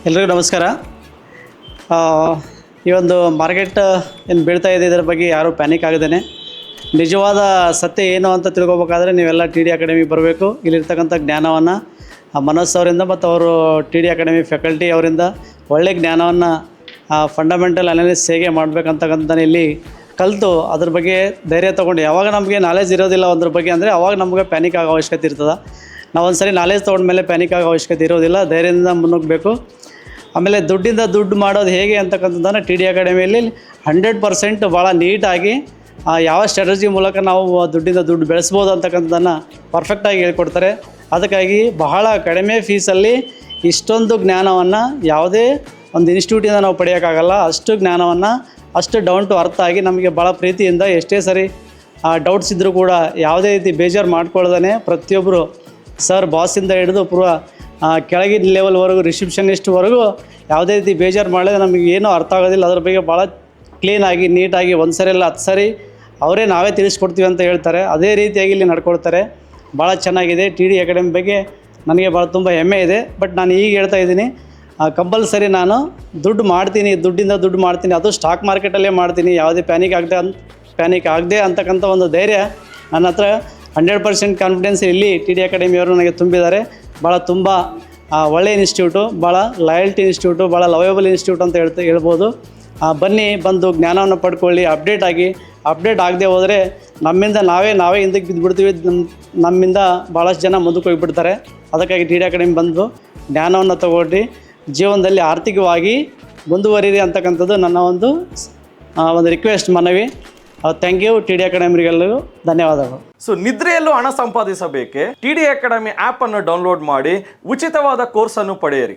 ಎಲ್ರಿಗೂ ನಮಸ್ಕಾರ. ಆ, ಈ ಒಂದು ಮಾರ್ಕೆಟ್ ಏನು ಬೀಳ್ತಾ ಇದೆ, ಇದರ ಬಗ್ಗೆ ಯಾರೂ ಪ್ಯಾನಿಕ್ ಆಗದೇನೆ ನಿಜವಾದ ಸತ್ಯ ಏನು ಅಂತ ತಿಳ್ಕೊಬೇಕಾದ್ರೆ ನೀವೆಲ್ಲ ಟಿ ಡಿ ಅಕಾಡೆಮಿಗೆ ಬರಬೇಕು. ಇಲ್ಲಿರ್ತಕ್ಕಂಥ ಜ್ಞಾನವನ್ನು ಮನೋಜ್ ಅವರಿಂದ ಮತ್ತು ಅವರು ಟಿ ಡಿ ಅಕಾಡೆಮಿ ಫ್ಯಾಕಲ್ಟಿ ಅವರಿಂದ ಒಳ್ಳೆಯ ಜ್ಞಾನವನ್ನು ಫಂಡಮೆಂಟಲ್ ಅನಾಲಿಸಿಸ್ ಹೇಗೆ ಮಾಡಬೇಕಂತಕ್ಕಂಥ ಇಲ್ಲಿ ಕಲಿತು ಅದ್ರ ಬಗ್ಗೆ ಧೈರ್ಯ ತೊಗೊಂಡು, ಯಾವಾಗ ನಮಗೆ ನಾಲೆಜ್ ಇರೋದಿಲ್ಲ ಅದ್ರ ಬಗ್ಗೆ ಅಂದರೆ ಅವಾಗ ನಮಗೆ ಪ್ಯಾನಿಕ್ ಆಗೋ ಅವಶ್ಯಕತೆ ಇರ್ತದೆ. ನಾವು ಒಂದು ಸರಿ ನಾಲೆಜ್ ತೊಗೊಂಡ್ಮೇಲೆ ಪ್ಯಾನಿಕ್ ಆಗೋ ಅವಶ್ಯಕತೆ ಇರೋದಿಲ್ಲ, ಧೈರ್ಯದಿಂದ ಮುನ್ನುಗ್ಗಬೇಕು. ಆಮೇಲೆ ದುಡ್ಡಿಂದ ದುಡ್ಡು ಮಾಡೋದು ಹೇಗೆ ಅಂತಕ್ಕಂಥದ್ದನ್ನು ಟಿ ಡಿ ಅಕಾಡೆಮಿಯಲ್ಲಿ 100% ಭಾಳ ನೀಟಾಗಿ ಯಾವ ಸ್ಟ್ರಾಟಜಿ ಮೂಲಕ ನಾವು ದುಡ್ಡಿಂದ ದುಡ್ಡು ಬೆಳೆಸ್ಬೋದು ಅಂತಕ್ಕಂಥದ್ದನ್ನು ಪರ್ಫೆಕ್ಟಾಗಿ ಹೇಳ್ಕೊಡ್ತಾರೆ. ಅದಕ್ಕಾಗಿ ಬಹಳ ಕಡಿಮೆ ಫೀಸಲ್ಲಿ ಇಷ್ಟೊಂದು ಜ್ಞಾನವನ್ನು ಯಾವುದೇ ಒಂದು ಇನ್ಸ್ಟಿಟ್ಯೂಟಿಂದ ನಾವು ಪಡೆಯೋಕ್ಕಾಗಲ್ಲ. ಅಷ್ಟು ಜ್ಞಾನವನ್ನು ಅಷ್ಟು ಡೌನ್ ಟು ಅರ್ಥ ಆಗಿ ನಮಗೆ ಭಾಳ ಪ್ರೀತಿಯಿಂದ ಎಷ್ಟೇ ಸರಿ ಡೌಟ್ಸ್ ಇದ್ದರೂ ಕೂಡ ಯಾವುದೇ ರೀತಿ ಬೇಜಾರು ಮಾಡ್ಕೊಳ್ದೇ ಪ್ರತಿಯೊಬ್ಬರು ಸರ್ ಬಾಸಿಂದ ಹಿಡಿದು ಪೂರ್ವ ಕೆಳಗಿನ ಲೆವೆಲ್ವರೆಗೂ ರಿಸೆಪ್ಷನಿಸ್ಟ್ವರೆಗೂ ಯಾವುದೇ ರೀತಿ ಬೇಜಾರು ಮಾಡಿದ್ರೆ ನಮಗೆ ಏನೂ ಅರ್ಥ ಆಗೋದಿಲ್ಲ. ಅದ್ರ ಬಗ್ಗೆ ಭಾಳ ಕ್ಲೀನಾಗಿ ನೀಟಾಗಿ ಒಂದು ಸರಿ ಎಲ್ಲ 10 ಸರಿ ಅವರೇ ನಾವೇ ತಿಳಿಸ್ಕೊಡ್ತೀವಿ ಅಂತ ಹೇಳ್ತಾರೆ. ಅದೇ ರೀತಿಯಾಗಿ ಇಲ್ಲಿ ನಡ್ಕೊಳ್ತಾರೆ. ಭಾಳ ಚೆನ್ನಾಗಿದೆ ಟಿ ಡಿ ಅಕಾಡೆಮಿ ಬಗ್ಗೆ ನನಗೆ ಭಾಳ ತುಂಬ ಹೆಮ್ಮೆ ಇದೆ. ಬಟ್ ನಾನು ಈಗ ಹೇಳ್ತಾ ಇದ್ದೀನಿ, ಕಂಪಲ್ಸರಿ ನಾನು ದುಡ್ಡಿಂದ ದುಡ್ಡು ಮಾಡ್ತೀನಿ, ಅದು ಸ್ಟಾಕ್ ಮಾರ್ಕೆಟಲ್ಲೇ ಮಾಡ್ತೀನಿ, ಯಾವುದೇ ಪ್ಯಾನಿಕ್ ಆಗದೆ ಅಂತಕ್ಕಂಥ ಒಂದು ಧೈರ್ಯ ನನ್ನ ಹತ್ರ 100% ಕಾನ್ಫಿಡೆನ್ಸ್ ಇಲ್ಲಿ ಟಿ ಡಿ ಅಕಾಡೆಮಿಯವರು ನನಗೆ ತುಂಬಿದ್ದಾರೆ. ಭಾಳ ತುಂಬ ಒಳ್ಳೆಯ ಇನ್ಸ್ಟಿಟ್ಯೂಟು, ಭಾಳ ಲಾಯಲ್ಟಿ ಇನ್ಸ್ಟಿಟ್ಯೂಟು, ಭಾಳ ಲವೇಬಲ್ ಇನ್ಸ್ಟಿಟ್ಯೂಟ್ ಅಂತ ಹೇಳ್ಬೋದು. ಬಂದು ಜ್ಞಾನವನ್ನು ಪಡ್ಕೊಳ್ಳಿ. ಅಪ್ಡೇಟ್ ಆಗದೆ ಹೋದರೆ ನಮ್ಮಿಂದ ನಾವೇ ಹಿಂದಕ್ಕೆ ಬಿದ್ದುಬಿಡ್ತೀವಿ. ನಮ್ಮಿಂದ ಭಾಳಷ್ಟು ಜನ ಮುಂದಕ್ಕೆ ಹೋಗಿಬಿಡ್ತಾರೆ. ಅದಕ್ಕಾಗಿ ಟಿ ಡಿ ಅಕಾಡೆಮಿ ಬಂದು ಜ್ಞಾನವನ್ನು ತಗೊಳ್ಳಿ, ಜೀವನದಲ್ಲಿ ಆರ್ಥಿಕವಾಗಿ ಮುಂದುವರಿರಿ ಅಂತಕ್ಕಂಥದ್ದು ನನ್ನ ಒಂದು ರಿಕ್ವೆಸ್ಟ್, ಮನವಿ. Thank you. ಟಿ ಡಿ ಅಕಾಡೆಮಿಗೆಲ್ಲರಿಗೂ ಧನ್ಯವಾದಗಳು. ಸೊ ನಿದ್ರೆಯಲ್ಲೂ ಹಣ ಸಂಪಾದಿಸಬೇಕೆ? ಟಿ ಡಿ ಅಕಾಡೆಮಿ ಆ್ಯಪ್ ಅನ್ನು ಡೌನ್ಲೋಡ್ ಮಾಡಿ ಉಚಿತವಾದ ಕೋರ್ಸನ್ನು ಪಡೆಯಿರಿ.